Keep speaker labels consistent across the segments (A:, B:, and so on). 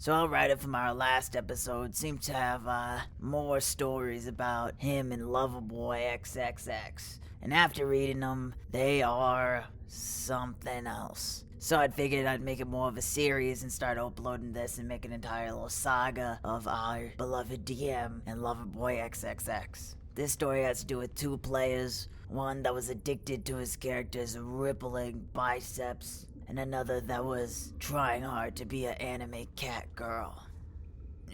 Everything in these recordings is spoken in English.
A: So our writer from our last episode seemed to have more stories about him and Loverboyxxx. And after reading them, they are something else. So I'd figured I'd make it more of a series and start uploading this and make an entire little saga of our beloved DM and Loverboyxxx. This story has to do with two players, one that was addicted to his character's rippling biceps, and another that was trying hard to be an anime cat girl.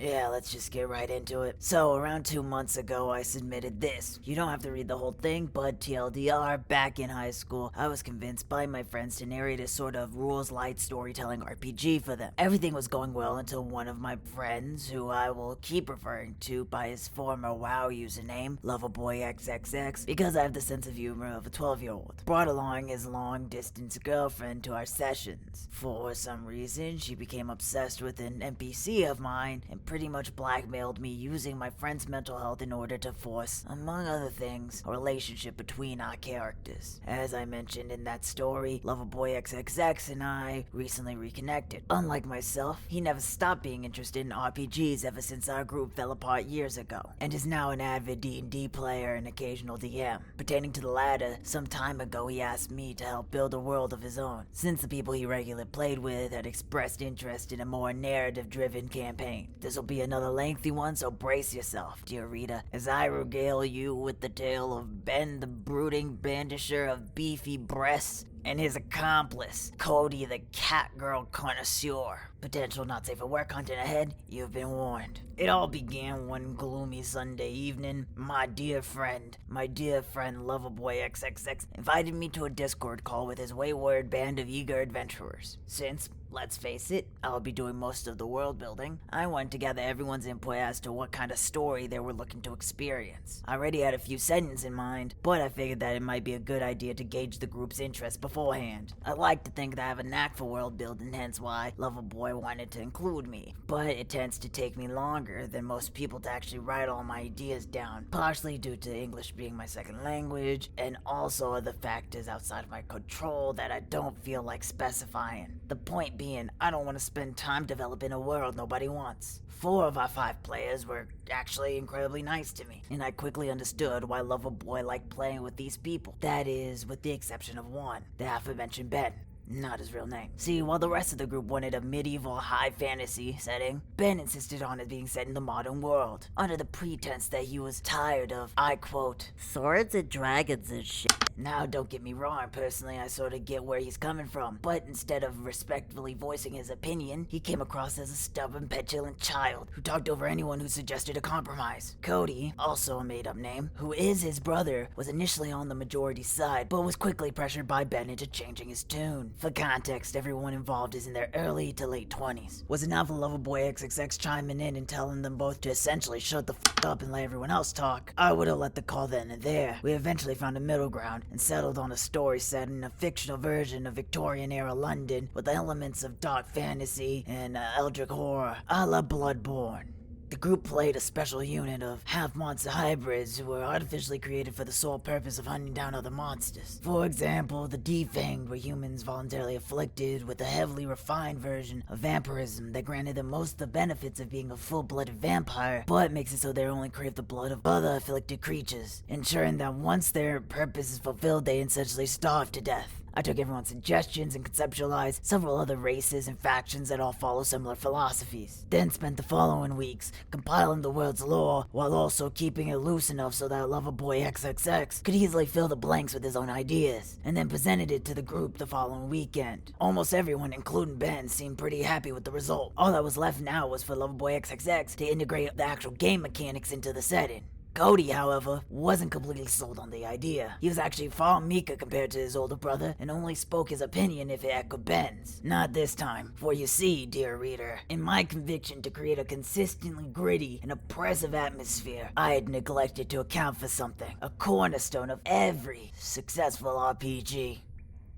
A: Yeah, let's just get right into it. So, around 2 months ago, I submitted this. You don't have to read the whole thing, but TLDR, back in high school, I was convinced by my friends to narrate a sort of rules-light storytelling RPG for them. Everything was going well until one of my friends, who I will keep referring to by his former WoW username, Loverboyxxx, because I have the sense of humor of a 12-year-old, brought along his long-distance girlfriend to our sessions. For some reason, she became obsessed with an NPC of mine and pretty much blackmailed me using my friend's mental health in order to force, among other things, a relationship between our characters. As I mentioned in that story, Loverboyxxx and I recently reconnected. Unlike myself, he never stopped being interested in RPGs ever since our group fell apart years ago, and is now an avid D&D player and occasional DM. Pertaining to the latter, some time ago he asked me to help build a world of his own, since the people he regularly played with had expressed interest in a more narrative-driven campaign. This'll be another lengthy one, so brace yourself, dear reader, as I regale you with the tale of Ben the brooding bandisher of beefy breasts and his accomplice, Cody the catgirl connoisseur. Potential not safe for work content ahead, you've been warned. It all began one gloomy Sunday evening. My dear friend Loverboyxxx invited me to a Discord call with his wayward band of eager adventurers. Since, let's face it, I'll be doing most of the world building, I wanted to gather everyone's input as to what kind of story they were looking to experience. I already had a few settings in mind, but I figured that it might be a good idea to gauge the group's interest beforehand. I like to think that I have a knack for world building, hence why Loverboy wanted to include me, but it tends to take me longer than most people to actually write all my ideas down, partially due to English being my second language, and also other factors outside of my control that I don't feel like specifying. The point being, I don't want to spend time developing a world nobody wants. 4 of our 5 players were actually incredibly nice to me, and I quickly understood why Loverboy liked playing with these people. That is, with the exception of one, the aforementioned Ben. Not his real name. See, while the rest of the group wanted a medieval high fantasy setting, Ben insisted on it being set in the modern world, under the pretense that he was tired of, I quote, swords and dragons and shit. Now, don't get me wrong, personally I sort of get where he's coming from, but instead of respectfully voicing his opinion, he came across as a stubborn, petulant child who talked over anyone who suggested a compromise. Cody, also a made-up name, who is his brother, was initially on the majority side, but was quickly pressured by Ben into changing his tune. For context, everyone involved is in their early to late 20s. Was it not for Loverboyxxx chiming in and telling them both to essentially shut the f up and let everyone else talk, I would have let the call then and there. We eventually found a middle ground and settled on a story set in a fictional version of Victorian-era London with elements of dark fantasy and eldritch horror, a la Bloodborne. The group played a special unit of half-monster hybrids who were artificially created for the sole purpose of hunting down other monsters. For example, the Defanged were humans voluntarily afflicted with a heavily refined version of vampirism that granted them most of the benefits of being a full-blooded vampire, but makes it so they only crave the blood of other afflicted creatures, ensuring that once their purpose is fulfilled, they essentially starve to death. I took everyone's suggestions and conceptualized several other races and factions that all follow similar philosophies. Then spent the following weeks compiling the world's lore while also keeping it loose enough so that Loverboyxxx could easily fill the blanks with his own ideas, and then presented it to the group the following weekend. Almost everyone, including Ben, seemed pretty happy with the result. All that was left now was for Loverboyxxx to integrate the actual game mechanics into the setting. Cody, however, wasn't completely sold on the idea. He was actually far meeker compared to his older brother and only spoke his opinion if it echoed Ben's. Not this time, for you see, dear reader, in my conviction to create a consistently gritty and oppressive atmosphere, I had neglected to account for something, a cornerstone of every successful RPG.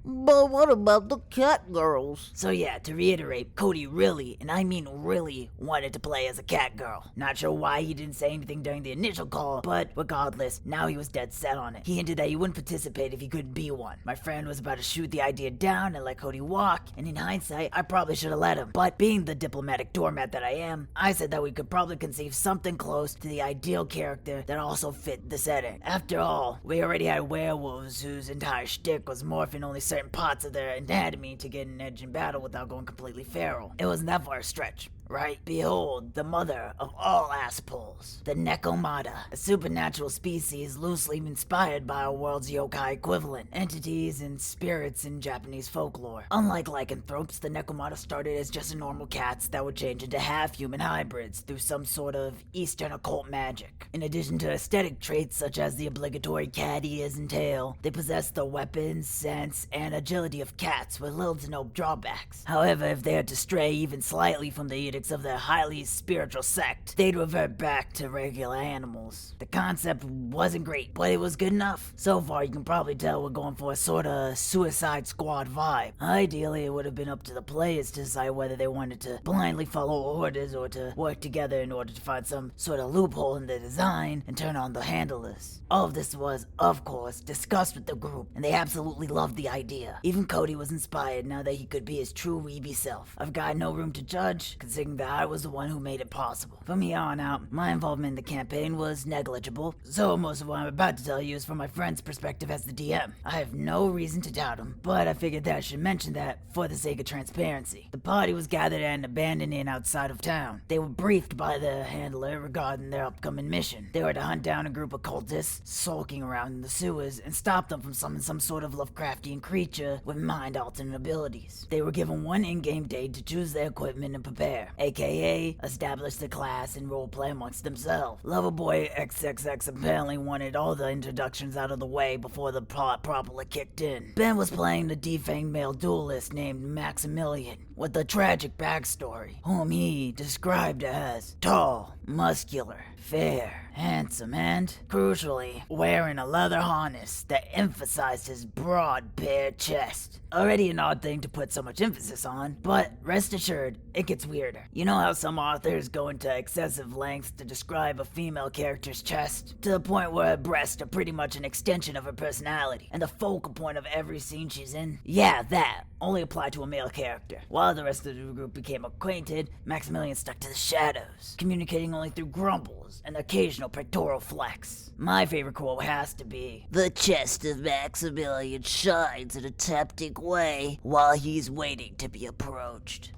B: But what about the cat girls?
A: So yeah, to reiterate, Cody really, and I mean really, wanted to play as a cat girl. Not sure why he didn't say anything during the initial call, but regardless, now he was dead set on it. He hinted that he wouldn't participate if he couldn't be one. My friend was about to shoot the idea down and let Cody walk, and in hindsight, I probably should have let him. But being the diplomatic doormat that I am, I said that we could probably conceive something close to the ideal character that also fit the setting. After all, we already had werewolves whose entire shtick was morphing only certain parts of their anatomy to get an edge in battle without going completely feral. It wasn't that far a stretch, right? Behold, the mother of all ass pulls, the Nekomata, a supernatural species loosely inspired by our world's yokai equivalent, entities and spirits in Japanese folklore. Unlike lycanthropes, the Nekomata started as just normal cats that would change into half-human hybrids through some sort of Eastern occult magic. In addition to aesthetic traits such as the obligatory cat ears and tail, they possess the weapons, sense, and agility of cats with little to no drawbacks. However, if they had to stray even slightly from the edicts of their highly spiritual sect, they'd revert back to regular animals. The concept wasn't great, but it was good enough. So far, you can probably tell we're going for a sort of Suicide Squad vibe. Ideally, it would have been up to the players to decide whether they wanted to blindly follow orders or to work together in order to find some sort of loophole in the design and turn on the handlers. All of this was, of course, discussed with the group, and they absolutely loved the idea. Even Cody was inspired now that he could be his true weeby self. I've got no room to judge, considering that I was the one who made it possible. From here on out, my involvement in the campaign was negligible, so most of what I'm about to tell you is from my friend's perspective as the DM. I have no reason to doubt him, but I figured that I should mention that for the sake of transparency. The party was gathered at an abandoned inn outside of town. They were briefed by the handler regarding their upcoming mission. They were to hunt down a group of cultists sulking around in the sewers and stop them from summoning some sort of Lovecraftian creature with mind-altering abilities. They were given one in-game day to choose their equipment and prepare, aka establish the class and roleplay amongst themselves. Loverboyxxx apparently wanted all the introductions out of the way before the plot properly kicked in. Ben was playing the defanged male duelist named Maximilian, with a tragic backstory, whom he described as tall, muscular, fair, handsome, and, crucially, wearing a leather harness that emphasized his broad, bare chest. Already an odd thing to put so much emphasis on, but rest assured, it gets weirder. You know how some authors go into excessive lengths to describe a female character's chest, to the point where her breasts are pretty much an extension of her personality, and the focal point of every scene she's in? Yeah, that. Only applied to a male character. While the rest of the group became acquainted, Maximilian stuck to the shadows, communicating only through grumbles and occasional pectoral flex. My favorite quote has to be,
B: "The chest of Maximilian shines in a tempting way while he's waiting to be approached."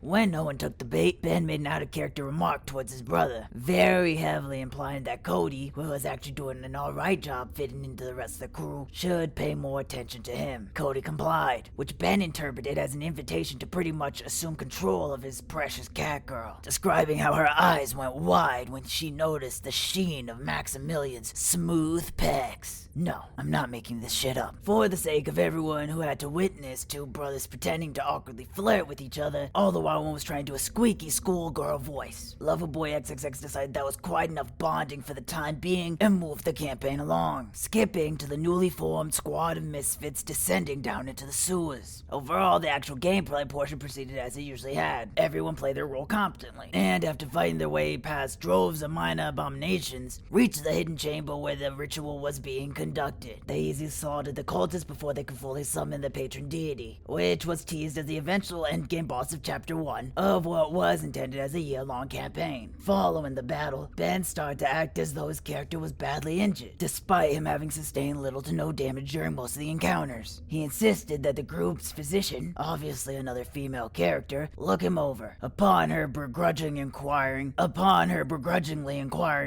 A: When no one took the bait, Ben made an out-of-character remark towards his brother, very heavily implying that Cody, who was actually doing an alright job fitting into the rest of the crew, should pay more attention to him. Cody complied, which Ben interpreted as an invitation to pretty much assume control of his precious cat girl, describing how her eyes went wide when she noticed the sheen of Maximilian's smooth pecs. No, I'm not making this shit up. For the sake of everyone who had to witness two brothers pretending to awkwardly flirt with each other, all the while one was trying to do a squeaky schoolgirl voice, Loverboyxxx decided that was quite enough bonding for the time being and moved the campaign along, skipping to the newly formed squad of misfits descending down into the sewers. Overall, the actual gameplay portion proceeded as it usually had. Everyone played their role competently, and after fighting their way past droves of minor abominations, reached the hidden chamber where the ritual was being conducted. They easily slaughtered the cultists before they could fully summon the patron deity, which was teased as the eventual endgame boss of Chapter 1 of what was intended as a year-long campaign. Following the battle, Ben started to act as though his character was badly injured, despite him having sustained little to no damage during most of the encounters. He insisted that the group's physician, obviously another female character, look him over. Upon her begrudgingly inquiring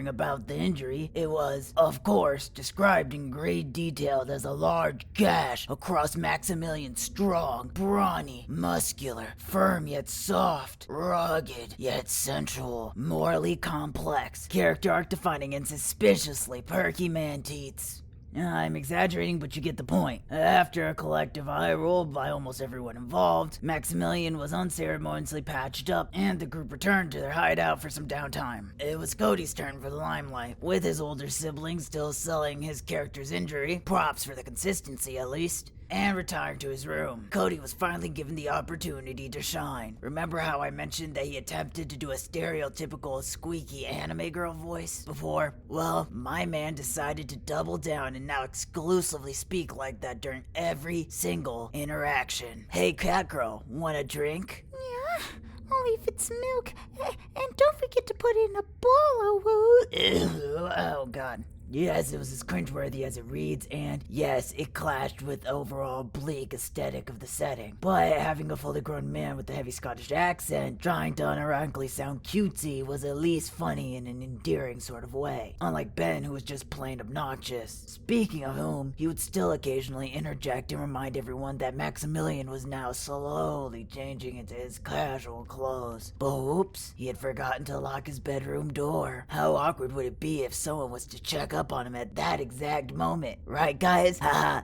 A: about the injury, it was, of course, described in great detail as a large gash across Maximilian's strong, brawny, muscular, firm yet soft, rugged yet sensual, morally complex, character arc defining and suspiciously perky man-teats. I'm exaggerating, but you get the point. After a collective eye roll by almost everyone involved, Maximilian was unceremoniously patched up, and the group returned to their hideout for some downtime. It was Cody's turn for the limelight, with his older sibling still selling his character's injury, props for the consistency at least. and retired to his room. Cody was finally given the opportunity to shine. Remember how I mentioned that he attempted to do a stereotypical squeaky anime girl voice before? Well, my man decided to double down and now exclusively speak like that during every single interaction. Hey cat girl, want a drink?
C: Yeah, only if it's milk. And don't forget to put in a ball, oh,
A: Ew, oh god. Yes, it was as cringeworthy as it reads, and yes, it clashed with the overall bleak aesthetic of the setting. But having a fully grown man with a heavy Scottish accent trying to unironically sound cutesy was at least funny in an endearing sort of way, unlike Ben, who was just plain obnoxious. Speaking of whom, he would still occasionally interject and remind everyone that Maximilian was now slowly changing into his casual clothes. But oops, he had forgotten to lock his bedroom door. How awkward would it be if someone was to check up on him at that exact moment, right guys? Haha.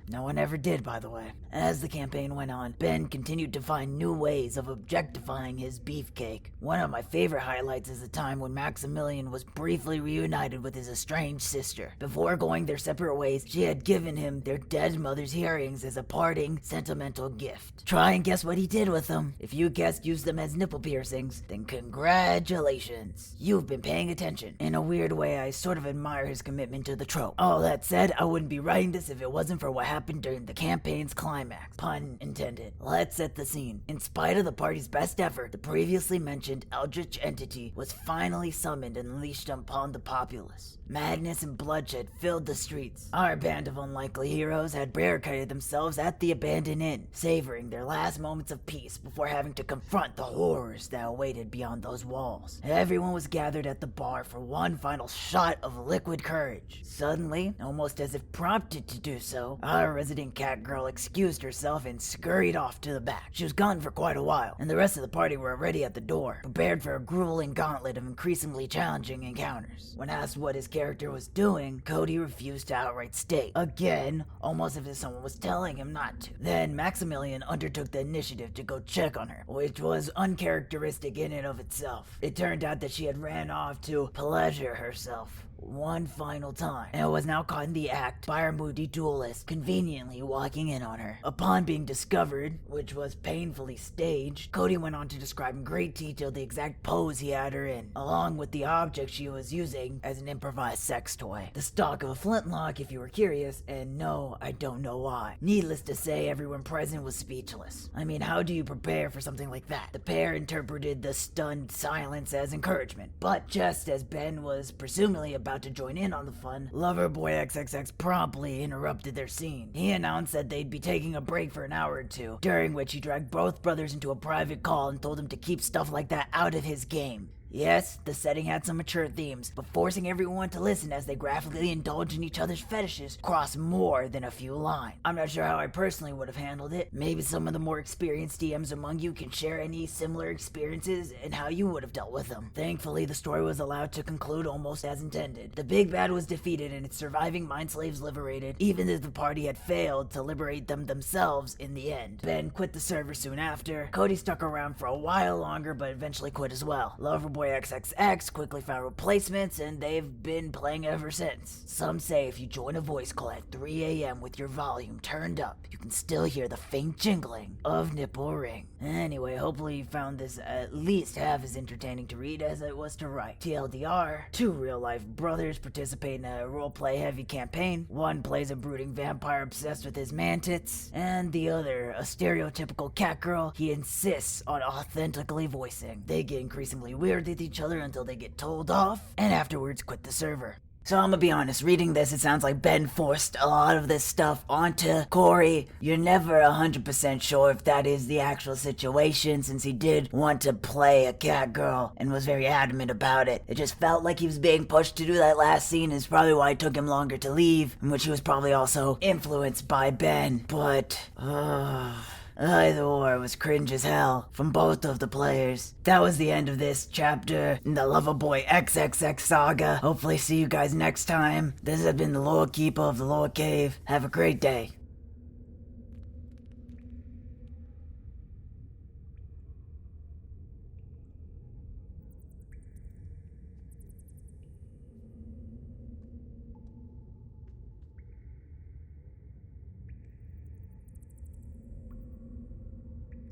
A: No one ever did, by the way. As the campaign went on, Ben continued to find new ways of objectifying his beefcake. One of my favorite highlights is the time when Maximilian was briefly reunited with his estranged sister. Before going their separate ways, she had given him their dead mother's earrings as a parting, sentimental gift. Try and guess what he did with them. If you guessed used them as nipple piercings, then congratulations. You've been paying attention. In a weird way, I sort of admire his commitment to the trope. All that said, I wouldn't be writing this if it wasn't for what happened during the campaign's climax. Pun intended. Let's set the scene. In spite of the party's best effort, the previously mentioned eldritch entity was finally summoned and unleashed upon the populace. Madness and bloodshed filled the streets. Our band of unlikely heroes had barricaded themselves at the abandoned inn, savoring their last moments of peace before having to confront the horrors that awaited beyond those walls. Everyone was gathered at the bar for one final shot of liquid courage. Suddenly, almost as if prompted to do so, our resident cat girl excused herself and scurried off to the back. She was gone for quite a while, and the rest of the party were already at the door, prepared for a grueling gauntlet of increasingly challenging encounters. When asked what his character was doing, Cody refused to outright state. Again, almost as if someone was telling him not to. Then Maximilian undertook the initiative to go check on her, which was uncharacteristic in and of itself. It turned out that she had ran off to pleasure herself one final time, and was now caught in the act by our moody duelist conveniently walking in on her. Upon being discovered, which was painfully staged, Cody went on to describe in great detail the exact pose he had her in, along with the object she was using as an improvised sex toy. The stock of a flintlock, if you were curious, and no, I don't know why. Needless to say, everyone present was speechless. I mean, how do you prepare for something like that? The pair interpreted the stunned silence as encouragement, but just as Ben was presumably about to join in on the fun, Loverboyxxx promptly interrupted their scene. He announced that they'd be taking a break for an hour or two, during which he dragged both brothers into a private call and told them to keep stuff like that out of his game. Yes, the setting had some mature themes, but forcing everyone to listen as they graphically indulge in each other's fetishes crossed more than a few lines. I'm not sure how I personally would have handled it. Maybe some of the more experienced DMs among you can share any similar experiences and how you would have dealt with them. Thankfully, the story was allowed to conclude almost as intended. The big bad was defeated and its surviving mind slaves liberated, even if the party had failed to liberate them themselves in the end. Ben quit the server soon after. Cody stuck around for a while longer, but eventually quit as well. Loverboyxxx quickly found replacements, and they've been playing ever since. Some say if you join a voice call at 3 a.m. with your volume turned up, you can still hear the faint jingling of nipple ring. Anyway, hopefully you found this at least half as entertaining to read as it was to write. TLDR, two real-life brothers participate in a roleplay-heavy campaign. One plays a brooding vampire obsessed with his man-tits, and the other, a stereotypical cat girl he insists on authentically voicing. They get increasingly weird with each other until they get told off, and afterwards quit the server. So I'm gonna be honest, reading this, it sounds like Ben forced a lot of this stuff onto Corey. You're never 100% sure if that is the actual situation, since he did want to play a cat girl and was very adamant about it. It just felt like he was being pushed to do that last scene, is probably why it took him longer to leave, in which he was probably also influenced by Ben. But, either or, it was cringe as hell from both of the players. That was the end of this chapter in the Loverboyxxx saga. Hopefully see you guys next time. This has been the Lore Keeper of the Lore Cave. Have a great day.